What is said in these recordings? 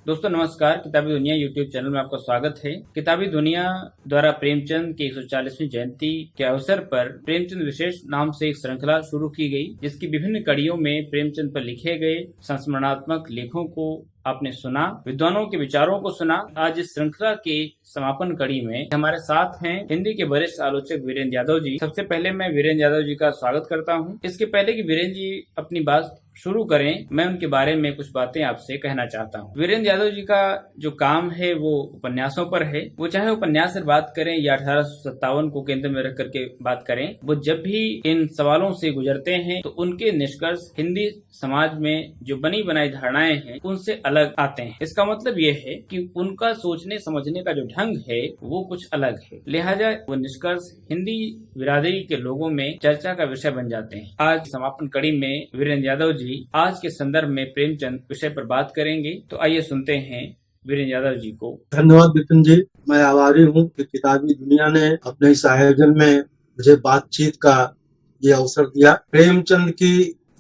दोस्तों नमस्कार। किताबी दुनिया यूट्यूब चैनल में आपका स्वागत है। किताबी दुनिया द्वारा प्रेमचंद की 140वीं जयंती के अवसर पर प्रेमचंद विशेष नाम से एक श्रृंखला शुरू की गई, जिसकी विभिन्न कड़ियों में प्रेमचंद पर लिखे गए संस्मरणात्मक लेखों को आपने सुना, विद्वानों के विचारों को सुना। आज इस श्रृंखला के समापन कड़ी में हमारे साथ हैं हिंदी के वरिष्ठ आलोचक वीरेंद्र यादव जी। सबसे पहले मैं वीरेंद्र यादव जी का स्वागत करता हूं। इसके पहले कि वीरेंद्र जी अपनी बात शुरू करें, मैं उनके बारे में कुछ बातें आपसे कहना चाहता हूं। वीरेंद्र यादव जी का जो काम है वो उपन्यासों पर है। वो चाहे उपन्यास से बात करें या 1857 को केंद्र में रख करके बात करें, वो जब भी इन सवालों से गुजरते हैं तो उनके निष्कर्ष हिंदी समाज में जो बनी बनाई धारणाएं हैं उनसे अलग आते हैं। इसका मतलब ये है कि उनका सोचने समझने का जो ढंग है वो कुछ अलग है, लिहाजा वो निष्कर्ष हिंदी बिरादरी के लोगों में चर्चा का विषय बन जाते हैं। आज समापन कड़ी में वीरेंद्र यादव जी आज के संदर्भ में प्रेमचंद विषय पर बात करेंगे। तो आइए सुनते हैं वीरेंद्र यादव जी को। धन्यवाद विपिन जी। मैं आभारी हूँ कि किताबी दुनिया ने अपने इस आयोजन में मुझे बातचीत का ये अवसर दिया। प्रेमचंद की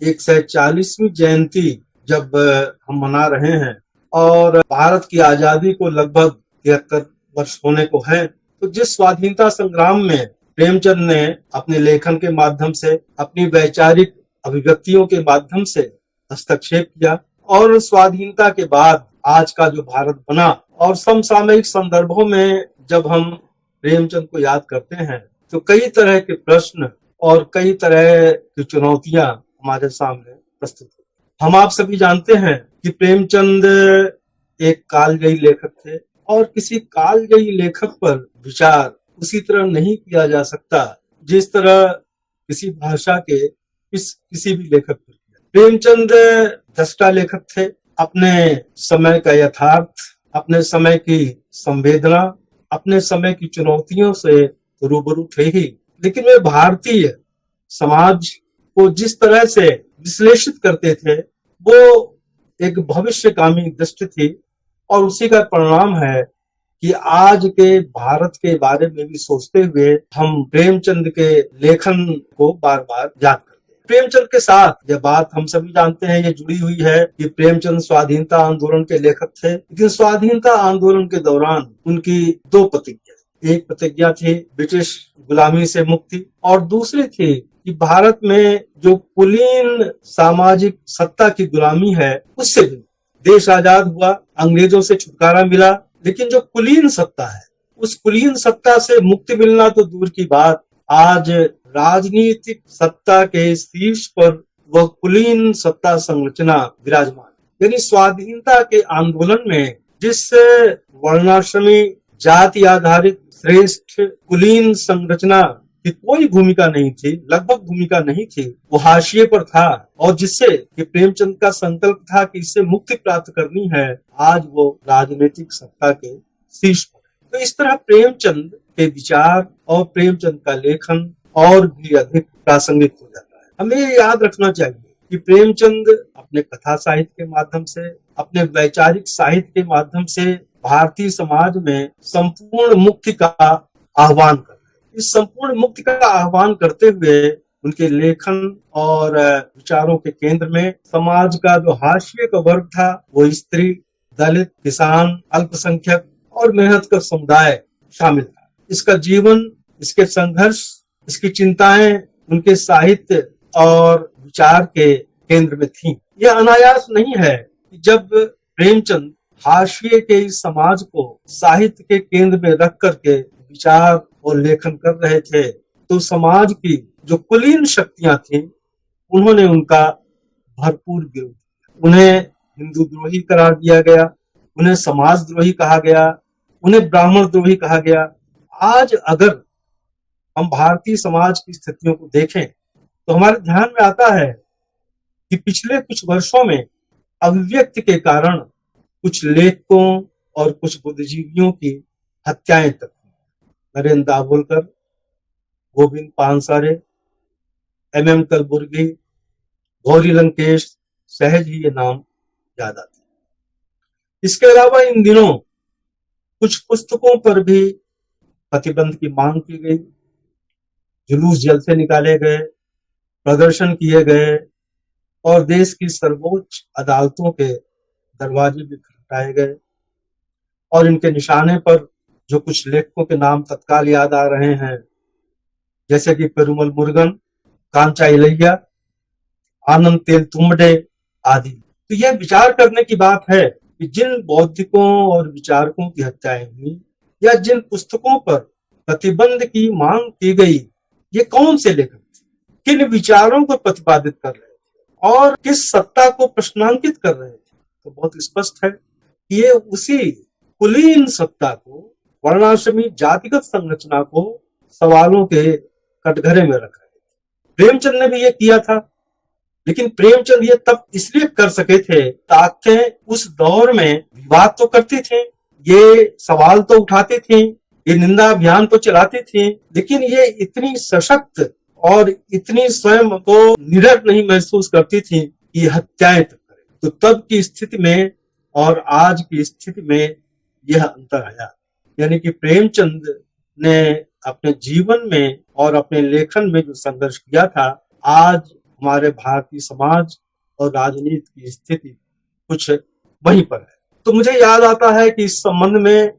140वीं जयंती जब हम मना रहे हैं और भारत की आजादी को लगभग 73 वर्ष होने को है, तो जिस स्वाधीनता संग्राम में प्रेमचंद ने अपने लेखन के माध्यम से, अपनी वैचारिक अभिव्यक्तियों के माध्यम से हस्तक्षेप किया और स्वाधीनता के बाद आज का जो भारत बना, और समसामयिक संदर्भों में जब हम प्रेमचंद को याद करते हैं तो कई तरह के प्रश्न और कई तरह की चुनौतियां हमारे सामने प्रस्तुत होती। हम आप सभी जानते हैं कि प्रेमचंद एक कालजयी लेखक थे और किसी कालजयी लेखक पर विचार उसी तरह नहीं किया जा सकता जिस तरह किसी भाषा के किसी भी लेखक पर किया। प्रेमचंद दृष्टा लेखक थे। अपने समय का यथार्थ, अपने समय की संवेदना, अपने समय की चुनौतियों से रूबरू थे ही, लेकिन वे भारतीय समाज को जिस तरह से विश्लेषित करते थे वो एक भविष्यगामी दृष्टि थी, और उसी का परिणाम है कि आज के भारत के बारे में भी सोचते हुए हम प्रेमचंद के लेखन को बार बार याद करते हैं। प्रेमचंद के साथ यह बात हम सभी जानते हैं, ये जुड़ी हुई है कि प्रेमचंद स्वाधीनता आंदोलन के लेखक थे, लेकिन स्वाधीनता आंदोलन के दौरान उनकी दो प्रतिज्ञा, एक प्रतिज्ञा थी ब्रिटिश गुलामी से मुक्ति और दूसरी थी कि भारत में जो कुलीन सामाजिक सत्ता की गुलामी है उससे भी देश आजाद हुआ, अंग्रेजों से छुटकारा मिला, लेकिन जो कुलीन सत्ता है उस कुलीन सत्ता से मुक्ति मिलना तो दूर की बात, आज राजनीतिक सत्ता के शीर्ष पर वह कुलीन सत्ता संरचना विराजमान। यानी स्वाधीनता के आंदोलन में जिस वर्णाश्रमी जाति आधारित श्रेष्ठ कुलीन संरचना की कोई भूमिका नहीं थी, लगभग भूमिका नहीं थी, वो हाशिए पर था, और जिससे कि प्रेमचंद का संकल्प था कि इससे मुक्ति प्राप्त करनी है, आज वो राजनीतिक सत्ता के शीर्ष पर है। तो इस तरह प्रेमचंद के विचार और प्रेमचंद का लेखन और भी अधिक प्रासंगिक हो जाता है। हमें ये याद रखना चाहिए कि प्रेमचंद अपने कथा साहित्य के माध्यम से, अपने वैचारिक साहित्य के माध्यम से भारतीय समाज में संपूर्ण मुक्ति का आह्वान कर, इस संपूर्ण मुक्ति का आह्वान करते हुए उनके लेखन और विचारों के केंद्र में समाज का जो हाशिए का वर्ग था वो स्त्री, दलित, किसान, अल्पसंख्यक और मेहनतकश समुदाय शामिल था। इसका जीवन, इसके संघर्ष, इसकी चिंताएं उनके साहित्य और विचार के केंद्र में थी। यह अनायास नहीं है कि जब प्रेमचंद हाशिए के इस समाज को साहित्य के केंद्र में रख करके विचार और लेखन कर रहे थे तो समाज की जो कुलीन शक्तियां थी उन्होंने उनका भरपूर विरोध किया। उन्हें हिंदू द्रोही करार दिया गया, उन्हें समाज द्रोही कहा गया, उन्हें ब्राह्मण द्रोही कहा गया। आज अगर हम भारतीय समाज की स्थितियों को देखें तो हमारे ध्यान में आता है कि पिछले कुछ वर्षों में अभिव्यक्ति के कारण कुछ लेखकों और कुछ बुद्धिजीवियों की हत्याएं तक, नरेंद्र दाभोलकर, गोविंद पानसारे, MM कलबुर्गी, गौरी लंकेश, सहज ही ये नाम याद आते हैं। इसके अलावा इन दिनों कुछ पुस्तकों पर भी प्रतिबंध की मांग की गई, जुलूस जलसे निकाले गए, प्रदर्शन किए गए और देश की सर्वोच्च अदालतों के दरवाजे भी हटाए गए और इनके निशाने पर जो कुछ लेखकों के नाम तत्काल याद आ रहे हैं, जैसे कि पेरुमल मुरुगन, कांचा इलैया, आनंद तेलतुंबडे आदि। तो यह विचार करने की बात है कि जिन बौद्धिकों और विचारकों की हत्याएं हुई या जिन पुस्तकों पर प्रतिबंध की मांग की गई, ये कौन से लेखक थे, किन विचारों को प्रतिपादित कर रहे थे और किस सत्ता को प्रश्नांकित कर रहे थे। तो बहुत स्पष्ट है कि ये उसी कुलीन सत्ता को, वर्णाश्रमी जातिगत संरचना को सवालों के कटघरे में रख रहे थे। प्रेमचंद ने भी ये किया था, लेकिन प्रेमचंद ये तब इसलिए कर सके थे ताकि उस दौर में विवाद तो करते थे, ये सवाल तो उठाते थे, ये निंदा अभियान तो चलाते थे, लेकिन ये इतनी सशक्त और इतनी स्वयं को निडर नहीं महसूस करती थी कि हत्याएं तक करें। तो तब की स्थिति में और आज की स्थिति में यह अंतर आया, यानी कि प्रेमचंद ने अपने जीवन में और अपने लेखन में जो संघर्ष किया था, आज हमारे भारतीय समाज और राजनीति की स्थिति कुछ वहीं पर है। तो मुझे याद आता है कि इस संबंध में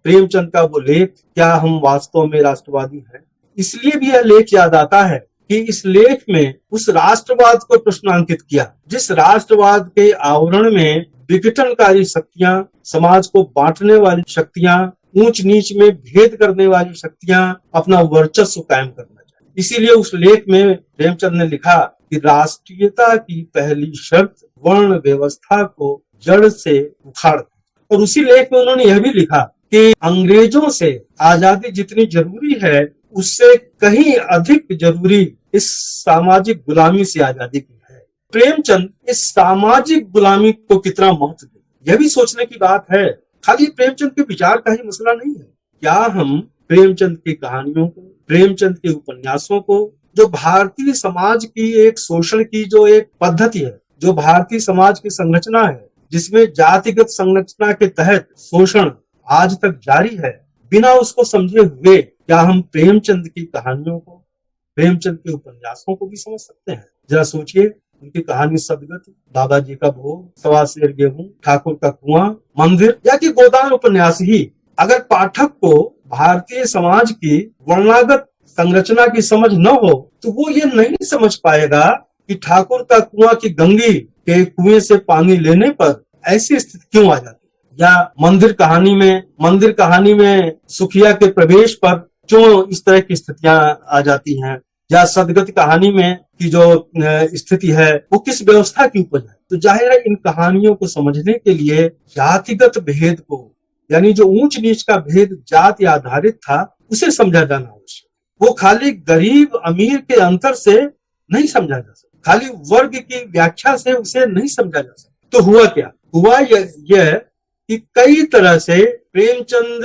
प्रेमचंद का वो लेख, क्या हम वास्तव में राष्ट्रवादी हैं, इसलिए भी यह लेख याद आता है कि इस लेख में उस राष्ट्रवाद को प्रश्नांकित किया जिस राष्ट्रवाद के आवरण में विघटनकारी शक्तियां, समाज को बांटने वाली शक्तियां, ऊंच नीच में भेद करने वाली शक्तियां अपना वर्चस्व कायम करना चाहिए। इसीलिए उस लेख में प्रेमचंद ने लिखा कि राष्ट्रीयता की पहली शर्त वर्ण व्यवस्था को जड़ से उखाड़ दे। और उसी लेख में उन्होंने यह भी लिखा कि अंग्रेजों से आजादी जितनी जरूरी है, उससे कहीं अधिक जरूरी इस सामाजिक गुलामी से आजादी की है। प्रेमचंद इस सामाजिक गुलामी को कितना महत्व दे, यह भी सोचने की बात है। खाली प्रेमचंद के विचार का ही मसला नहीं है। क्या हम प्रेमचंद की कहानियों को, प्रेमचंद के उपन्यासों को, जो भारतीय समाज की एक शोषण की जो एक पद्धति है, जो भारतीय समाज की संरचना है, जिसमें जातिगत संरचना के तहत शोषण आज तक जारी है, बिना उसको समझे हुए क्या हम प्रेमचंद की कहानियों को, प्रेमचंद के उपन्यासों को भी समझ सकते हैं? जरा सोचिए, उनकी कहानी सदगत, दादाजी का भोग, सवा सेर गेहूं, ठाकुर का कुआं, मंदिर या कि गोदान उपन्यास ही अगर पाठक को भारतीय समाज की वर्णागत संरचना की समझ न हो तो वो ये नहीं समझ पाएगा कि ठाकुर का कुआं की गंगी के कुएं से पानी लेने पर ऐसी स्थिति क्यों आ जाती है, या मंदिर कहानी में सुखिया के प्रवेश पर क्यों इस तरह की स्थितियां आ जाती हैं, या सदगत कहानी में की जो स्थिति है वो किस व्यवस्था की उपज है। तो जाहिर है इन कहानियों को समझने के लिए जातिगत भेद को, यानी जो ऊंच नीच का भेद जाति आधारित था, उसे समझा जाना आवश्यक। वो खाली गरीब अमीर के अंतर से नहीं समझा जा सकता, खाली वर्ग की व्याख्या से उसे नहीं समझा जा सकता। तो हुआ क्या? हुआ यह कि कई तरह से प्रेमचंद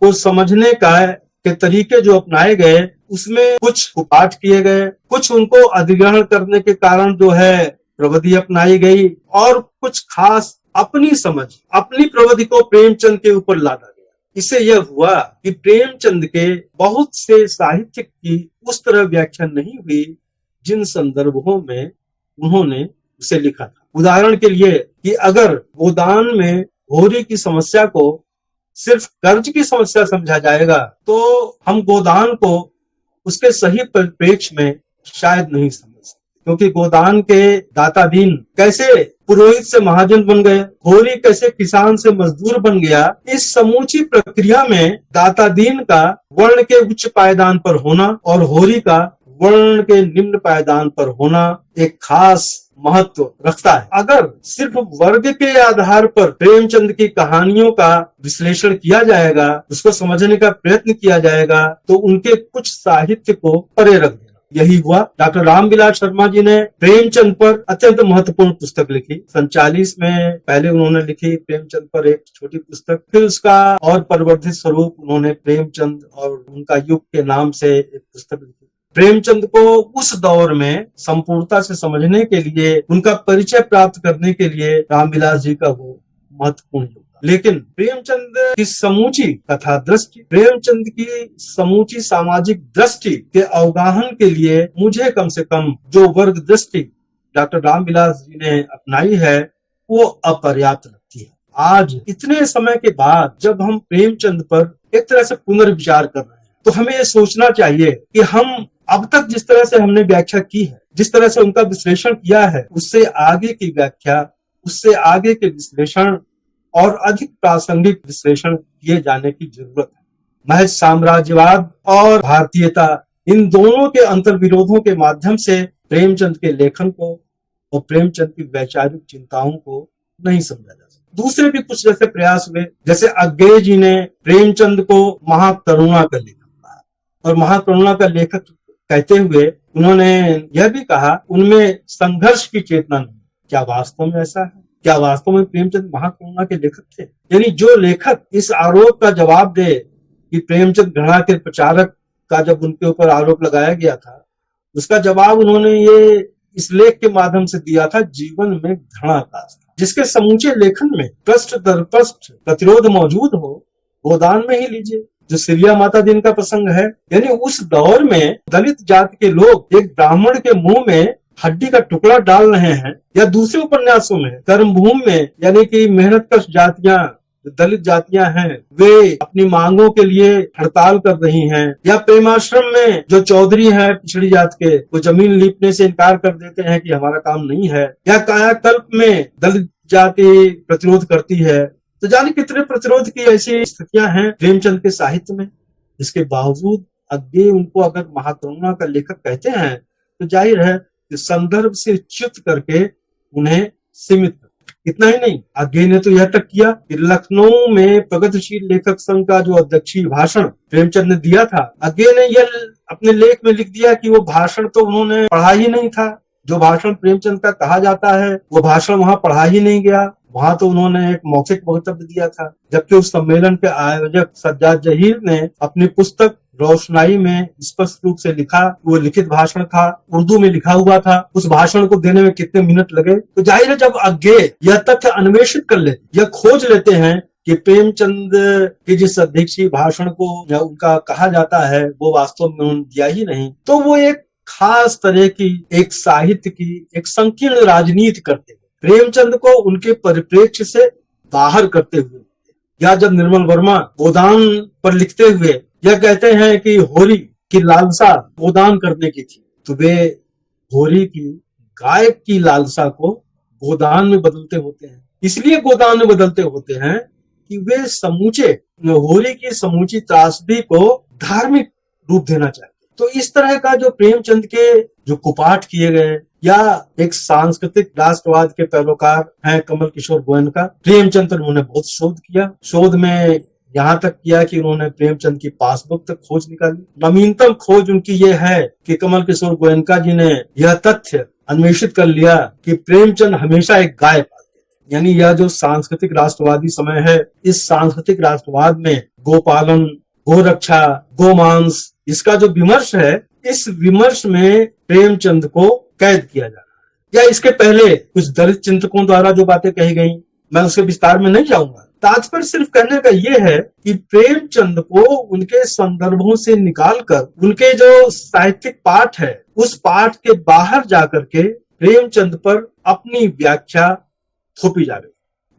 को समझने के तरीके जो अपनाए गए, उसमें कुछ कुपाठ किए गए, कुछ उनको अधिग्रहण करने के कारण जो है प्रविधि अपनाई गई, और कुछ खास अपनी समझ, अपनी प्रविधि को प्रेमचंद के ऊपर लादा गया। इससे यह हुआ कि प्रेमचंद के बहुत से साहित्य की उस तरह व्याख्या नहीं हुई जिन संदर्भों में उन्होंने उसे लिखा था। उदाहरण के लिए कि अगर गोदान में होरी की समस्या को सिर्फ कर्ज की समस्या समझा जाएगा तो हम गोदान को उसके सही परिप्रेक्ष्य में शायद नहीं समझ सकते, क्योंकि गोदान के दाता दीन कैसे पुरोहित से महाजन बन गए, होरी कैसे किसान से मजदूर बन गया, इस समूची प्रक्रिया में दाता दीन का वर्ण के उच्च पायदान पर होना और होरी का वर्ण के निम्न पायदान पर होना एक खास महत्व रखता है। अगर सिर्फ वर्ग के आधार पर प्रेमचंद की कहानियों का विश्लेषण किया जाएगा, उसको समझने का प्रयत्न किया जाएगा, तो उनके कुछ साहित्य को परे रख देना। यही हुआ। डॉक्टर रामविलास शर्मा जी ने प्रेमचंद पर अत्यंत महत्वपूर्ण पुस्तक लिखी। 1940 में पहले उन्होंने लिखी प्रेमचंद पर एक छोटी पुस्तक, फिर उसका और परिवर्धित स्वरूप उन्होंने प्रेमचंद और उनका युग के नाम से एक पुस्तक लिखी। प्रेमचंद को उस दौर में संपूर्णता से समझने के लिए, उनका परिचय प्राप्त करने के लिए रामविलास जी का वो महत्वपूर्ण योगदान। लेकिन प्रेमचंद की समूची कथा दृष्टि, प्रेमचंद की समूची सामाजिक दृष्टि के अवगाहन के लिए मुझे कम से कम जो वर्ग दृष्टि डॉक्टर रामविलास जी ने अपनाई है वो अपर्याप्त लगती है। आज इतने समय के बाद जब हम प्रेमचंद पर एक तरह से पुनर्विचार कर रहे हैं, तो हमें ये सोचना चाहिए कि हम अब तक जिस तरह से हमने व्याख्या की है, जिस तरह से उनका विश्लेषण किया है, उससे आगे की व्याख्या, उससे आगे के विश्लेषण और अधिक प्रासंगिक विश्लेषण किए जाने की जरूरत है। महज साम्राज्यवाद और भारतीयता, इन दोनों के अंतर्विरोधों के माध्यम से प्रेमचंद के लेखन को और प्रेमचंद की वैचारिक चिंताओं को नहीं समझा जा सकता। दूसरे भी कुछ जैसे प्रयास हुए, जैसे अज्ञेय जी ने प्रेमचंद को महाकरुणा का लेखक कहा, और महाकरुणा का लेखक कहते हुए उन्होंने यह भी कहा उनमें संघर्ष की चेतना नहीं। क्या वास्तव में ऐसा है? क्या वास्तव में प्रेमचंद महाकरुणा के लेखक थे? यानी जो लेखक इस आरोप का जवाब दे कि प्रेमचंद घृणा के प्रचारक का जब उनके ऊपर आरोप लगाया गया था, उसका जवाब उन्होंने ये इस लेख के माध्यम से दिया था, जीवन में घृणा का, जिसके समूचे लेखन में पृष्ठ दर पृष्ठ प्रतिरोध मौजूद हो, गोदान में ही लीजिए जो सिरिया माता दिन का प्रसंग है। यानी उस दौर में दलित जाति के लोग एक ब्राह्मण के मुंह में हड्डी का टुकड़ा डाल रहे हैं, या दूसरे उपन्यासों में कर्मभूमि में यानी कि मेहनतकश जातियां, दलित जातियां हैं, वे अपनी मांगों के लिए हड़ताल कर रही हैं, या प्रेमाश्रम में जो चौधरी हैं पिछड़ी जात के, वो जमीन लीपने से इनकार कर देते हैं कि हमारा काम नहीं है, या कायाकल्प में दलित जाति प्रतिरोध करती है। तो जाने कितने प्रतिरोध की ऐसी स्थितियां हैं प्रेमचंद के साहित्य में। इसके बावजूद अज्ञेय उनको अगर महाकरुणा का लेखक कहते हैं, तो जाहिर है कि संदर्भ से च्युत करके उन्हें सीमित। इतना ही नहीं, अज्ञेय ने तो यह तक किया कि लखनऊ में प्रगतिशील लेखक संघ का जो अध्यक्षीय भाषण प्रेमचंद ने दिया था, अज्ञेय ने यह अपने लेख में लिख दिया कि वो भाषण तो उन्होंने पढ़ा ही नहीं था। जो भाषण प्रेमचंद का कहा जाता है वो भाषण वहां पढ़ा ही नहीं गया, वहां तो उन्होंने एक मौखिक वक्तव्य दिया था। जबकि उस सम्मेलन के आयोजक सज्जाद जहीर ने अपनी पुस्तक रोशनाई में स्पष्ट रूप से लिखा, वो लिखित भाषण था, उर्दू में लिखा हुआ था। उस भाषण को देने में कितने मिनट लगे? तो जाहिर है जब अज्ञेय यह तथ्य अन्वेषित कर लेते, यह खोज लेते हैं कि प्रेमचंद के जिस अध्यक्षीय भाषण को उनका कहा जाता है वो वास्तव में उन्होंने दिया ही नहीं, तो वो एक खास तरह की, एक साहित्य की एक संकीर्ण राजनीति करते हुए प्रेमचंद को उनके परिप्रेक्ष्य से बाहर करते हुए, या जब निर्मल वर्मा गोदान पर लिखते हुए यह कहते हैं कि होरी की लालसा गोदान करने की थी, तो वे होरी की गायक की लालसा को गोदान में बदलते होते हैं। इसलिए गोदान में बदलते होते हैं कि वे समूचे होरी की समूची त्रासदी को धार्मिक रूप देना चाहते। तो इस तरह का जो प्रेमचंद के जो कुपाठ किए गए, या एक सांस्कृतिक राष्ट्रवाद के पैरोकार हैं कमल किशोर गोयनका, प्रेमचंद पर उन्होंने बहुत शोध किया। शोध में यहाँ तक किया कि उन्होंने प्रेमचंद की पासबुक तक खोज निकाली। नवीनतम खोज उनकी ये है कि कमल किशोर गोयनका जी ने यह तथ्य अन्वेषित कर लिया कि प्रेमचंद हमेशा एक गाय पालते थे। यानी यह जो सांस्कृतिक राष्ट्रवादी समय है, इस सांस्कृतिक राष्ट्रवाद में गोपालन, गोरक्षा, गोमांस, इसका जो विमर्श है, इस विमर्श में प्रेमचंद को कैद किया जा रहा है। या इसके पहले कुछ दलित चिंतकों द्वारा जो बातें कही गई, मैं उसके विस्तार में नहीं जाऊंगा। तात्पर्य सिर्फ कहने का यह है कि प्रेमचंद को उनके संदर्भों से निकालकर उनके जो साहित्यिक पाठ है, उस पाठ के बाहर जाकर के प्रेमचंद पर अपनी व्याख्या थोपी जा रही।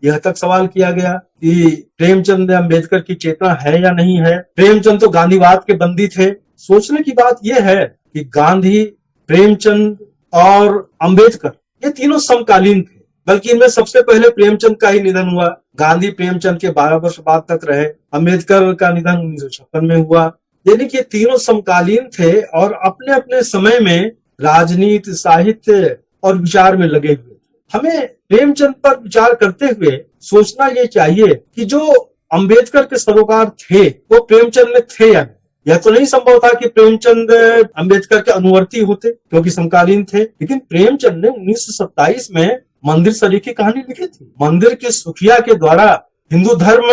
यह तक सवाल किया गया कि प्रेमचंद में अम्बेडकर की चेतना है या नहीं है। प्रेमचंद तो गांधीवाद के बंदी थे। सोचने की बात यह है कि गांधी, प्रेमचंद और अम्बेडकर ये तीनों समकालीन थे, बल्कि इनमें सबसे पहले प्रेमचंद का ही निधन हुआ। गांधी प्रेमचंद के 12 वर्ष बाद तक रहे। अम्बेडकर का निधन 1956 में हुआ। यानी कि तीनों समकालीन थे और अपने अपने समय में राजनीति, साहित्य और विचार में लगे हुए। हमें प्रेमचंद पर विचार करते हुए सोचना ये चाहिए कि जो अम्बेडकर के सरोकार थे वो प्रेमचंद में थे या नहीं। यह तो नहीं संभव था कि प्रेमचंद अम्बेडकर के अनुवर्ती होते, क्योंकि समकालीन थे। लेकिन प्रेमचंद ने 1927 में मंदिर शरीफ की कहानी लिखी थी। मंदिर के सुखिया के द्वारा हिंदू धर्म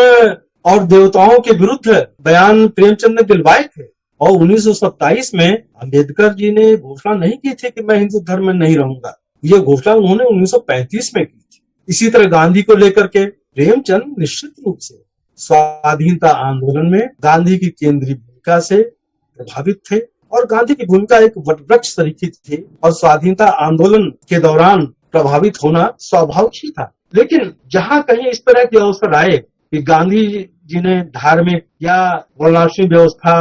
और देवताओं के विरुद्ध बयान प्रेमचंद ने दिलवाए थे। और 1927 में अम्बेडकर जी ने घोषणा नहीं की थी कि मैं हिंदू धर्म में नहीं रहूंगा। ये घोषणा उन्होंने 1935 में की थी। इसी तरह गांधी को लेकर के प्रेमचंद निश्चित रूप से स्वाधीनता आंदोलन में गांधी की केंद्रीय भूमिका से प्रभावित थे, और गांधी की भूमिका एक वटवृक्ष तरीके थी, और स्वाधीनता आंदोलन के दौरान प्रभावित होना स्वाभाविक ही था। लेकिन जहां कहीं इस तरह के अवसर आए कि गांधी जी ने धार्मिक या वर्णाश्रम व्यवस्था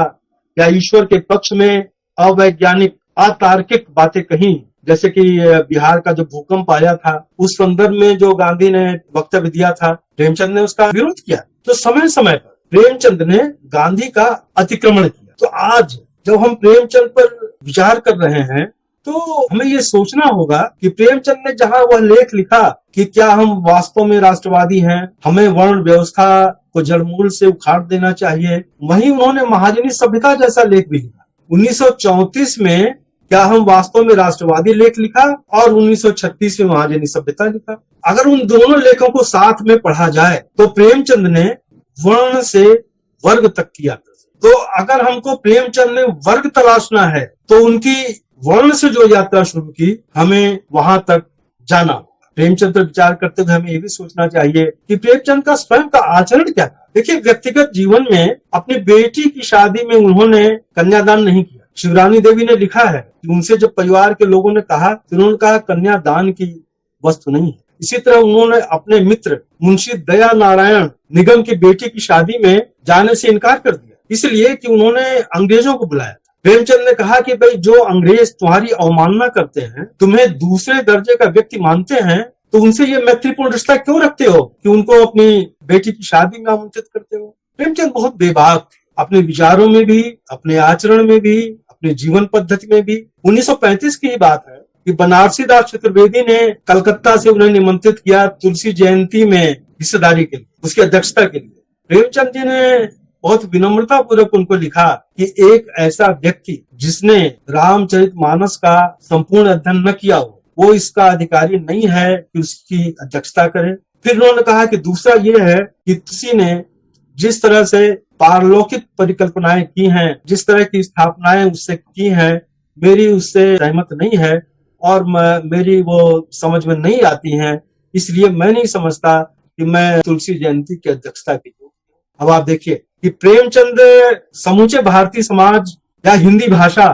या ईश्वर के पक्ष में अवैज्ञानिक अतार्किक बातें कही, जैसे कि बिहार का जो भूकंप आया था उस संदर्भ में जो गांधी ने वक्तव्य दिया था, प्रेमचंद ने उसका विरोध किया। तो समय समय पर प्रेमचंद ने गांधी का अतिक्रमण किया। तो आज जब हम प्रेमचंद पर विचार कर रहे हैं तो हमें ये सोचना होगा कि प्रेमचंद ने जहां वह लेख लिखा कि क्या हम वास्तव में राष्ट्रवादी हैं, हमें वर्ण व्यवस्था को जड़मूल से उखाड़ देना चाहिए, वहीं उन्होंने महाजनी सभ्यता जैसा लेख भी लिखा। 1934 में क्या हम वास्तव में राष्ट्रवादी लेख लिखा और 1936 में महाजनी सभ्यता लिखा। अगर उन दोनों लेखों को साथ में पढ़ा जाए तो प्रेमचंद ने वर्ण से वर्ग तक की यात्रा। तो अगर हमको प्रेमचंद ने वर्ग तलाशना है तो उनकी वर्ण से जो यात्रा शुरू की, हमें वहां तक जाना। प्रेमचंद पर विचार करते हुए हमें ये भी सोचना चाहिए कि प्रेमचंद का स्वयं का आचरण क्या था। देखिए, व्यक्तिगत जीवन में अपनी बेटी की शादी में उन्होंने कन्यादान नहीं किया। शिवरानी देवी ने लिखा है कि उनसे जब परिवार के लोगों ने कहा तो उन्होंने कहा कन्यादान की वस्तु नहीं है। इसी तरह उन्होंने अपने मित्र मुंशी दया नारायण निगम की बेटी की शादी में जाने से इनकार कर दिया, इसलिए कि उन्होंने अंग्रेजों को बुलाया था। प्रेमचंद ने कहा कि भाई, जो अंग्रेज तुम्हारी अवमानना करते हैं, तुम्हें दूसरे दर्जे का व्यक्ति मानते हैं, तो उनसे ये मैत्रीपूर्ण रिश्ता क्यों रखते हो कि उनको अपनी बेटी की शादी में आमंत्रित करते हो। प्रेमचंद बहुत बेबाक थे, अपने विचारों में भी, अपने आचरण में भी, अपने जीवन पद्धति में भी। 1935 की बात है कि बनारसी दास चतुर्वेदी ने कलकत्ता से उन्हें निमंत्रित किया तुलसी जयंती में हिस्सेदारी के लिए, उसकी अध्यक्षता के लिए। प्रेमचंद जी ने बहुत विनम्रता पूर्वक उनको लिखा कि एक ऐसा व्यक्ति जिसने रामचरितमानस का संपूर्ण अध्ययन न किया हो, वो इसका अधिकारी नहीं है कि उसकी अध्यक्षता करे। फिर उन्होंने कहा कि दूसरा ये है कि तुलसी ने जिस तरह से पारलौकिक परिकल्पनाएं की हैं, जिस तरह की स्थापनाएं उससे की हैं, मेरी उससे सहमत नहीं है और मेरी वो समझ में नहीं आती हैं, इसलिए मैं नहीं समझता कि मैं तुलसी जयंती की अध्यक्षता की। अब आप देखिए कि प्रेमचंद समूचे भारतीय समाज या हिंदी भाषा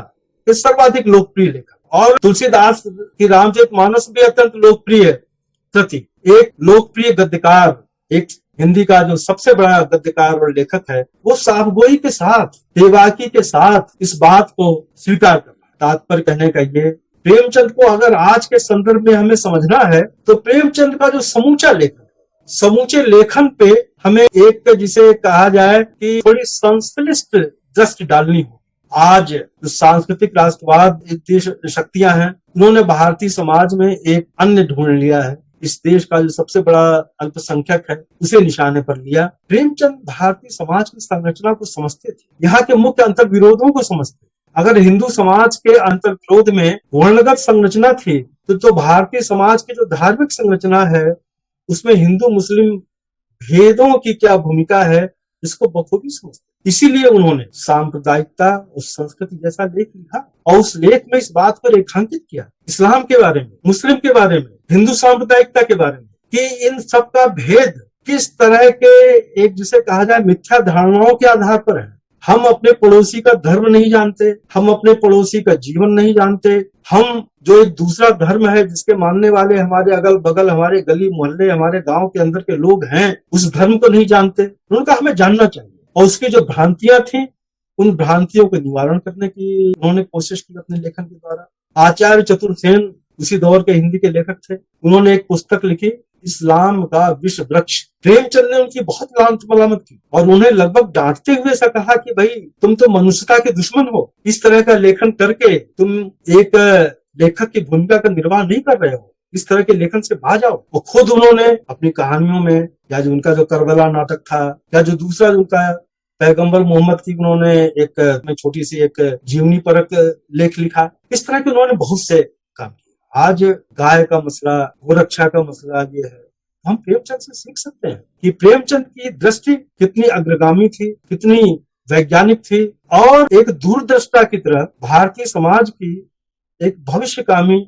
के सर्वाधिक लोकप्रिय लेखक, और तुलसीदास की रामचरितमानस भी अत्यंत लोकप्रिय कृति। एक लोकप्रिय गद्यकार, एक हिंदी का जो सबसे बड़ा गद्यकार और लेखक है, वो साफगोई के साथ, बेबाकी के साथ इस बात को स्वीकार कर। तात्पर्य कहने का ये, प्रेमचंद को अगर आज के संदर्भ में हमें समझना है तो प्रेमचंद का जो समूचा लेखन, समूचे लेखन पे हमें एक जिसे कहा जाए कि थोड़ी संश्लिष्ट दृष्टि डालनी हो। आज जो सांस्कृतिक राष्ट्रवाद देश शक्तियां हैं, उन्होंने भारतीय समाज में एक अन्य ढूंढ लिया है। इस देश का जो सबसे बड़ा अल्पसंख्यक है उसे निशाने पर लिया। प्रेमचंद भारतीय समाज की संरचना को समझते थे, यहाँ के मुख्य अंतर विरोधों को समझते थे। अगर हिंदू समाज के अंतर विरोध में वर्णगत संरचना थी तो भारतीय समाज की जो धार्मिक संरचना है उसमें हिंदू मुस्लिम भेदों की क्या भूमिका है, इसको बखूबी समझते। इसीलिए उन्होंने सांप्रदायिकता और संस्कृति जैसा लेख लिखा और उस लेख में इस बात को रेखांकित किया, इस्लाम के बारे में, मुस्लिम के बारे में, हिंदू सांप्रदायिकता के बारे में, कि इन सब का भेद किस तरह के एक जिसे कहा जाए मिथ्या धारणाओं के आधार पर है। हम अपने पड़ोसी का धर्म नहीं जानते, हम अपने पड़ोसी का जीवन नहीं जानते, हम जो एक दूसरा धर्म है जिसके मानने वाले हमारे अगल बगल, हमारे गली मोहल्ले, हमारे गांव के अंदर के लोग हैं, उस धर्म को नहीं जानते। उनका हमें जानना चाहिए और उसकी जो भ्रांतियां थी उन भ्रांतियों को निवारण करने की उन्होंने कोशिश की अपने लेखन के द्वारा। आचार्य चतुर्सेन उसी दौर के हिंदी के लेखक थे, उन्होंने एक पुस्तक लिखी इस्लाम का विश्व वृक्ष। प्रेमचंद ने उनकी बहुत लांत मलामत की और उन्हें लगभग डांटते हुए ऐसा कहा कि भाई, तुम तो मनुष्यता के दुश्मन हो, इस तरह का लेखन करके तुम एक लेखक की भूमिका का निर्वाह नहीं कर रहे हो, इस तरह के लेखन से बाहर जाओ। और खुद उन्होंने अपनी कहानियों में, या जो उनका जो करबला नाटक था, या जो दूसरा उनका पैगंबर मोहम्मद की उन्होंने एक छोटी सी एक जीवनी परक लेख लिखा, इस तरह के उन्होंने बहुत से काम किए। आज गाय का मसला, गोरक्षा का मसला ये है, हम प्रेमचंद से सीख सकते हैं कि प्रेमचंद की दृष्टि कितनी अग्रगामी थी, कितनी वैज्ञानिक थी, और एक दूरदृष्टा की तरह भारतीय समाज की एक भविष्यकामी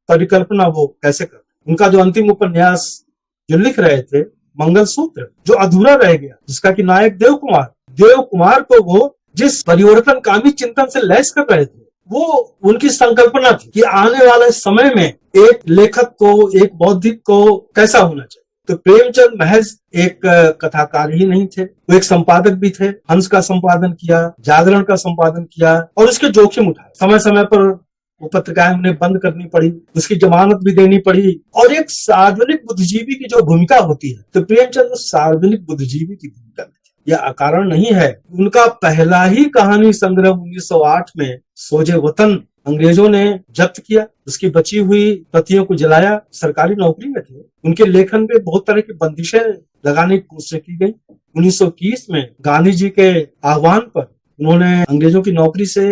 परिकल्पना वो कैसे कर। उनका जो अंतिम उपन्यास जो लिख रहे थे, मंगलसूत्र, जो अधूरा रह गया, जिसका कि नायक देव कुमार को वो जिस परिवर्तनकामी चिंतन से लैस कर रहे थे, वो उनकी संकल्पना थी कि आने वाले समय में एक लेखक को, एक बौद्धिक को कैसा होना चाहिए। तो प्रेमचंद महज एक कथाकार ही नहीं थे, वो एक संपादक भी थे। हंस का संपादन किया, जागरण का संपादन किया और उसके जोखिम उठाए। समय समय पर वो पत्रिकाएं उन्हें बंद करनी पड़ी, उसकी जमानत भी देनी पड़ी। और एक सार्वजनिक बुद्धिजीवी की जो भूमिका होती है, तो प्रेमचंद उस सार्वजनिक बुद्धिजीवी की भूमिका में थे। यह अकारण नहीं है। उनका पहला ही कहानी संग्रह 1908 में सोजे वतन अंग्रेजों ने जब्त किया, उसकी बची हुई प्रतियों को जलाया। सरकारी नौकरी में थे, उनके लेखन पे बहुत तरह की बंदिशें लगाने की कोशिश की गई। 1921 में गांधी जी के आह्वान पर उन्होंने अंग्रेजों की नौकरी से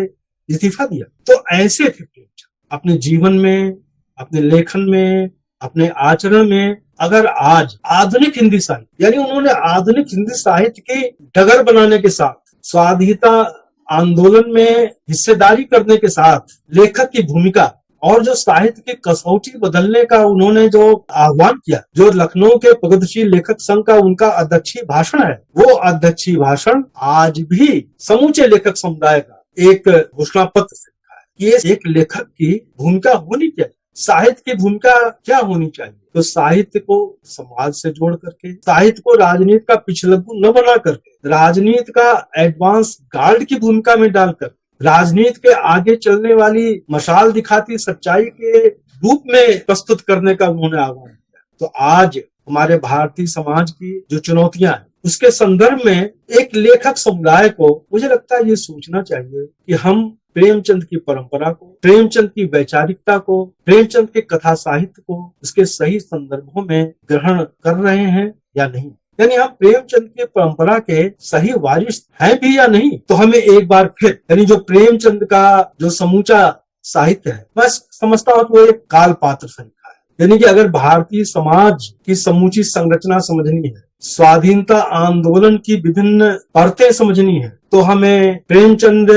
इस्तीफा दिया। तो ऐसे थे प्रेमचंद, अपने जीवन में, अपने लेखन में, अपने आचरण में। अगर आज आधुनिक हिंदी साहित्य, यानी उन्होंने आधुनिक हिंदी साहित्य की डगर बनाने के साथ, स्वाधीनता आंदोलन में हिस्सेदारी करने के साथ लेखक की भूमिका और जो साहित्य की कसौटी बदलने का उन्होंने जो आह्वान किया, जो लखनऊ के प्रगतिशील लेखक संघ का उनका अध्यक्षीय भाषण है, वो अध्यक्षीय भाषण आज भी समूचे लेखक समुदाय का एक घोषणा पत्र से लिखा है। ये एक लेखक की भूमिका होनी चाहिए। साहित्य की भूमिका क्या होनी चाहिए? तो साहित्य को समाज से जोड़ करके, साहित्य को राजनीति का पिछलग्गू न बना करके, राजनीति का एडवांस गार्ड की भूमिका में डालकर, राजनीति के आगे चलने वाली मशाल दिखाती सच्चाई के रूप में प्रस्तुत करने का उन्होंने आह्वान किया। तो आज हमारे भारतीय समाज की जो चुनौतियां हैं, उसके संदर्भ में एक लेखक समुदाय को मुझे लगता है ये सोचना चाहिए कि हम प्रेमचंद की परंपरा को, प्रेमचंद की वैचारिकता को, प्रेमचंद के कथा साहित्य को उसके सही संदर्भों में ग्रहण कर रहे हैं या नहीं। यानी हम प्रेमचंद की परंपरा के सही वारिस हैं भी या नहीं। तो हमें एक बार फिर, यानी जो प्रेमचंद का जो समूचा साहित्य है, मैं समझता हूँ वो एक काल पात्र से लिखा है। यानी कि अगर भारतीय समाज की समूची संरचना समझनी है, स्वाधीनता आंदोलन की विभिन्न परतें समझनी है, तो हमें प्रेमचंद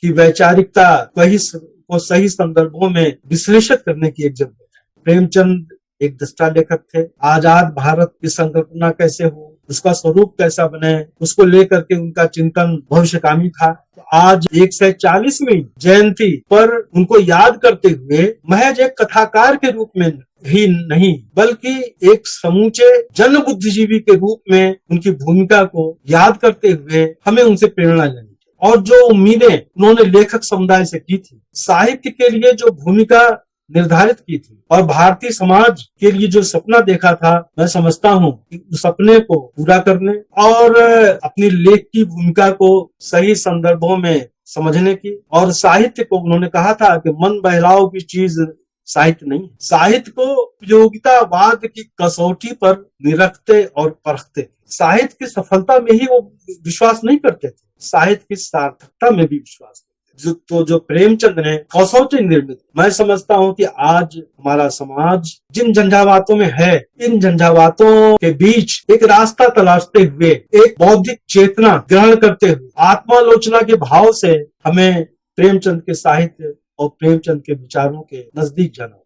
की वैचारिकता को सही संदर्भों में विश्लेषित करने की एक जरूरत है। प्रेमचंद एक दृष्टा लेखक थे। आजाद भारत की संकल्पना कैसे हो, उसका स्वरूप कैसा बने, उसको लेकर के उनका चिंतन भविष्यगामी था। तो आज 140वीं जयंती पर उनको याद करते हुए महज एक कथाकार के रूप में ही नहीं, बल्कि एक समूचे जन बुद्धिजीवी के रूप में उनकी भूमिका को याद करते हुए हमें उनसे प्रेरणा लेनी। और जो उम्मीदें उन्होंने लेखक समुदाय से की थी, साहित्य के लिए जो भूमिका निर्धारित की थी और भारतीय समाज के लिए जो सपना देखा था, मैं समझता हूँ कि उस सपने को पूरा करने और अपनी लेख की भूमिका को सही संदर्भों में समझने की, और साहित्य को उन्होंने कहा था कि मन बहलाव की चीज साहित्य नहीं, साहित्य को उपयोगितावाद की कसौटी पर निरखते और परखते। साहित्य की सफलता में ही वो विश्वास नहीं करते थे, साहित्य की सार्थकता में भी विश्वास करते। जो प्रेमचंद ने कसौटी निर्मित, मैं समझता हूँ कि आज हमारा समाज जिन झंझावातों में है, इन झंझावातों के बीच एक रास्ता तलाशते हुए, एक बौद्धिक चेतना ग्रहण करते हुए, आत्मालोचना के भाव से हमें प्रेमचंद के साहित्य और प्रेमचंद के विचारों के नजदीक जाना।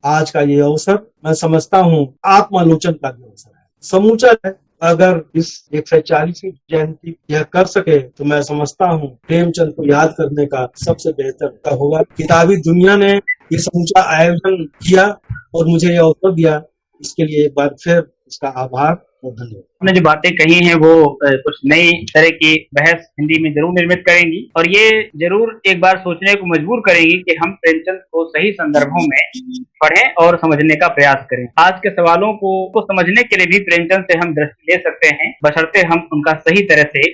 आज का ये अवसर मैं समझता हूँ आत्मालोचन का भी अवसर है, समूचा है। अगर इस 140वीं जयंती यह कर सके तो मैं समझता हूँ प्रेमचंद को याद करने का सबसे बेहतर होगा। किताबी दुनिया ने ये समूचा आयोजन किया और मुझे यह अवसर दिया, इसके लिए एक बार फिर इसका आभार और धन्यवाद। आपने जो बातें कही हैं वो कुछ नई तरह की बहस हिंदी में जरूर निर्मित करेंगी और ये जरूर एक बार सोचने को मजबूर करेंगी कि हम प्रेमचंद को सही संदर्भों में पढ़ें और समझने का प्रयास करें। आज के सवालों को समझने के लिए भी प्रेमचंद से हम दृष्टि ले सकते हैं, बशर्ते हम उनका सही तरह से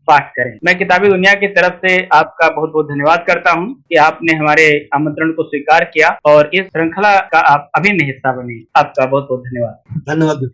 पाठ करें। मैं किताबी दुनिया की तरफ से आपका बहुत बहुत धन्यवाद करता हूं कि आपने हमारे आमंत्रण को स्वीकार किया और इस श्रृंखला का आप अभिन्न हिस्सा बने। आपका बहुत बहुत धन्यवाद। धन्यवाद।